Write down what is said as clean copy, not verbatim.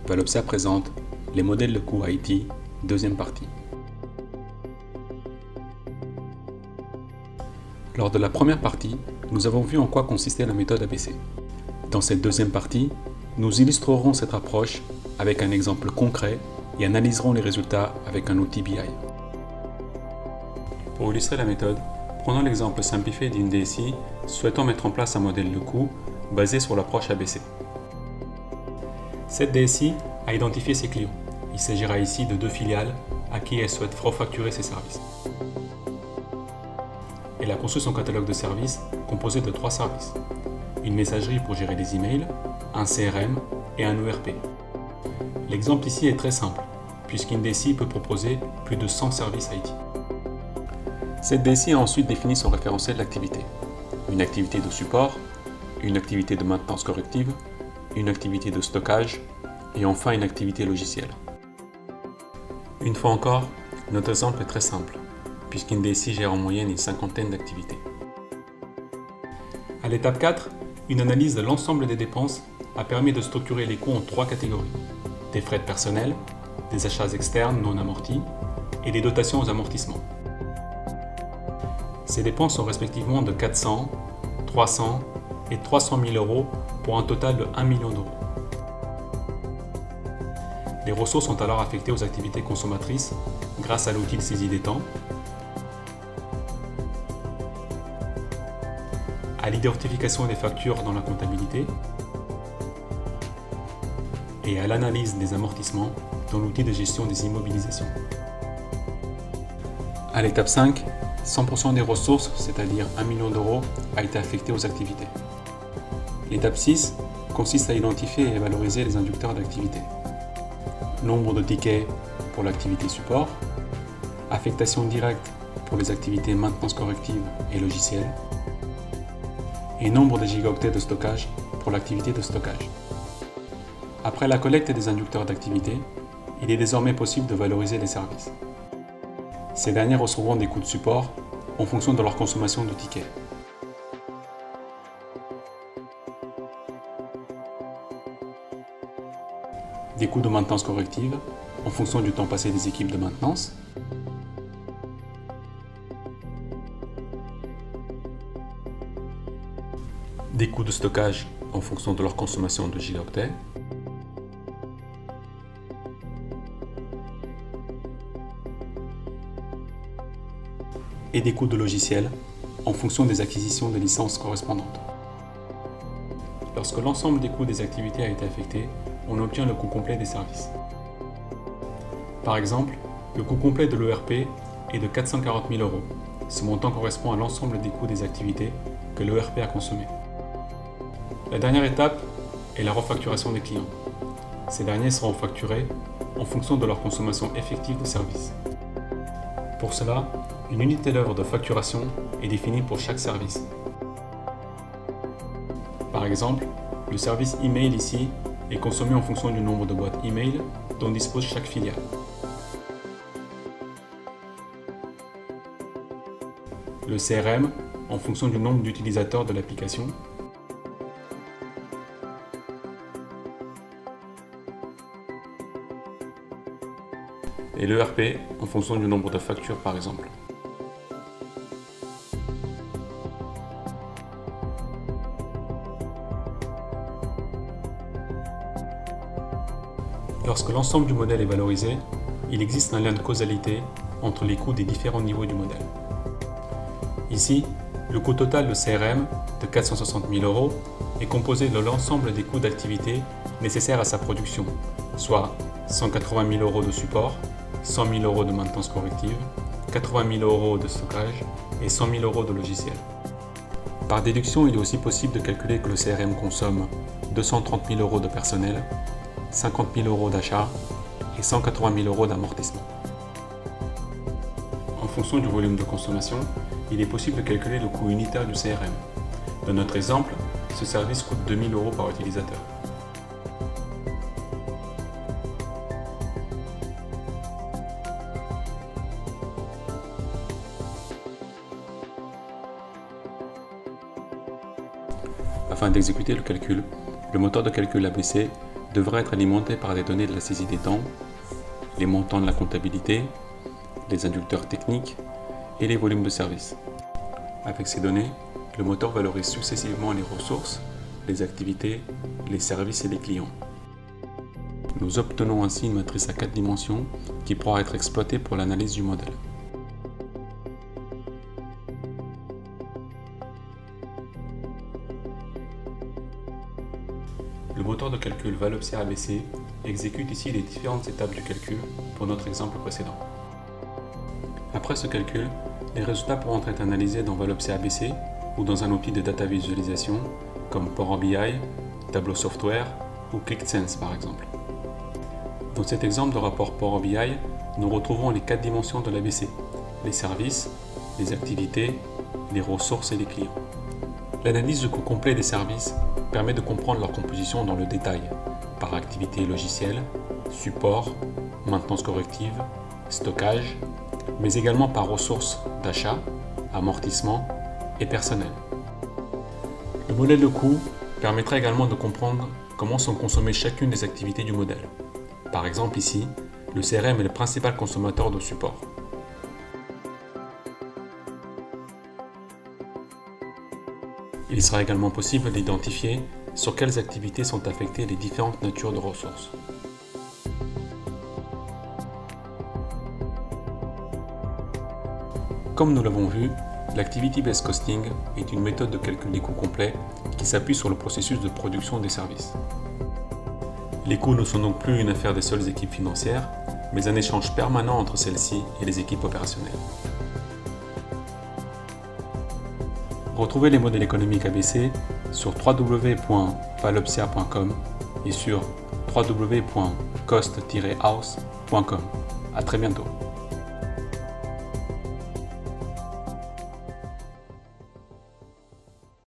Valopsia présente les modèles de coûts IT, deuxième partie. Lors de la première partie, nous avons vu en quoi consistait la méthode ABC. Dans cette deuxième partie, nous illustrerons cette approche avec un exemple concret et analyserons les résultats avec un outil BI. Pour illustrer la méthode, prenons l'exemple simplifié d'une DSI souhaitant mettre en place un modèle de coût basé sur l'approche ABC. Cette DSI a identifié ses clients. Il s'agira ici de deux filiales à qui elle souhaite refacturer ses services. Elle a conçu son catalogue de services composé de 3 services. Une messagerie pour gérer les emails, un CRM et un ERP. L'exemple ici est très simple, puisqu'une DSI peut proposer plus de 100 services IT. Cette DSI a ensuite défini son référentiel d'activité. Une activité de support, une activité de maintenance corrective, une activité de stockage et enfin une activité logicielle. Une fois encore, notre exemple est très simple, puisqu'une DSI gère en moyenne une cinquantaine d'activités. À l'étape 4, une analyse de l'ensemble des dépenses a permis de structurer les coûts en 3 catégories. Des frais de personnel, des achats externes non amortis et des dotations aux amortissements. Ces dépenses sont respectivement de 400, 300 et 300 000 euros pour un total de 1 million d'euros. Les ressources sont alors affectées aux activités consommatrices grâce à l'outil de saisie des temps, à l'identification des factures dans la comptabilité et à l'analyse des amortissements dans l'outil de gestion des immobilisations. À l'étape 5, 100% des ressources, c'est-à-dire 1 million d'euros, a été affecté aux activités. L'étape 6 consiste à identifier et valoriser les inducteurs d'activité. Nombre de tickets pour l'activité support, affectation directe pour les activités maintenance corrective et logicielle, et nombre de gigaoctets de stockage pour l'activité de stockage. Après la collecte des inducteurs d'activité, il est désormais possible de valoriser les services. Ces derniers recevront des coûts de support en fonction de leur consommation de tickets. Des coûts de maintenance corrective en fonction du temps passé des équipes de maintenance. Des coûts de stockage en fonction de leur consommation de gigaoctets. Et des coûts de logiciel en fonction des acquisitions de licences correspondantes. Lorsque l'ensemble des coûts des activités a été affecté, on obtient le coût complet des services. Par exemple, le coût complet de l'ERP est de 440 000 euros. Ce montant correspond à l'ensemble des coûts des activités que l'ERP a consommées. La dernière étape est la refacturation des clients. Ces derniers seront facturés en fonction de leur consommation effective de services. Pour cela, une unité d'œuvre de facturation est définie pour chaque service. Par exemple, le service email ici est consommé en fonction du nombre de boîtes email dont dispose chaque filiale. Le CRM en fonction du nombre d'utilisateurs de l'application. Et l'ERP en fonction du nombre de factures par exemple. Lorsque l'ensemble du modèle est valorisé, il existe un lien de causalité entre les coûts des différents niveaux du modèle. Ici, le coût total de CRM de 460 000 euros est composé de l'ensemble des coûts d'activité nécessaires à sa production, soit 180 000 euros de support, 100 000 euros de maintenance corrective, 80 000 euros de stockage et 100 000 euros de logiciel. Par déduction, il est aussi possible de calculer que le CRM consomme 230 000 euros de personnel, 50 000 euros d'achat et 180 000 euros d'amortissement. En fonction du volume de consommation, il est possible de calculer le coût unitaire du CRM. Dans notre exemple, ce service coûte 2 000 euros par utilisateur. Afin d'exécuter le calcul, le moteur de calcul ABC devra être alimenté par des données de la saisie des temps, les montants de la comptabilité, les inducteurs techniques et les volumes de services. Avec ces données, le moteur valorise successivement les ressources, les activités, les services et les clients. Nous obtenons ainsi une matrice à 4 dimensions qui pourra être exploitée pour l'analyse du modèle. Le moteur de calcul Valopsia ABC exécute ici les différentes étapes du calcul pour notre exemple précédent. Après ce calcul, les résultats pourront être analysés dans Valopsia ABC ou dans un outil de data visualisation comme Power BI, Tableau Software ou QuickSense par exemple. Dans cet exemple de rapport Power BI, nous retrouvons les 4 dimensions de l'ABC, les services, les activités, les ressources et les clients. L'analyse du coût complet des services permet de comprendre leur composition dans le détail, par activité logicielle, support, maintenance corrective, stockage, mais également par ressources d'achat, amortissement et personnel. Le modèle de coût permettra également de comprendre comment sont consommées chacune des activités du modèle. Par exemple ici, le CRM est le principal consommateur de support. Il sera également possible d'identifier sur quelles activités sont affectées les différentes natures de ressources. Comme nous l'avons vu, l'Activity-Based Costing est une méthode de calcul des coûts complets qui s'appuie sur le processus de production des services. Les coûts ne sont donc plus une affaire des seules équipes financières, mais un échange permanent entre celles-ci et les équipes opérationnelles. Retrouvez les modèles économiques ABC sur www.valopsia.com et sur www.cost-house.com. À très bientôt.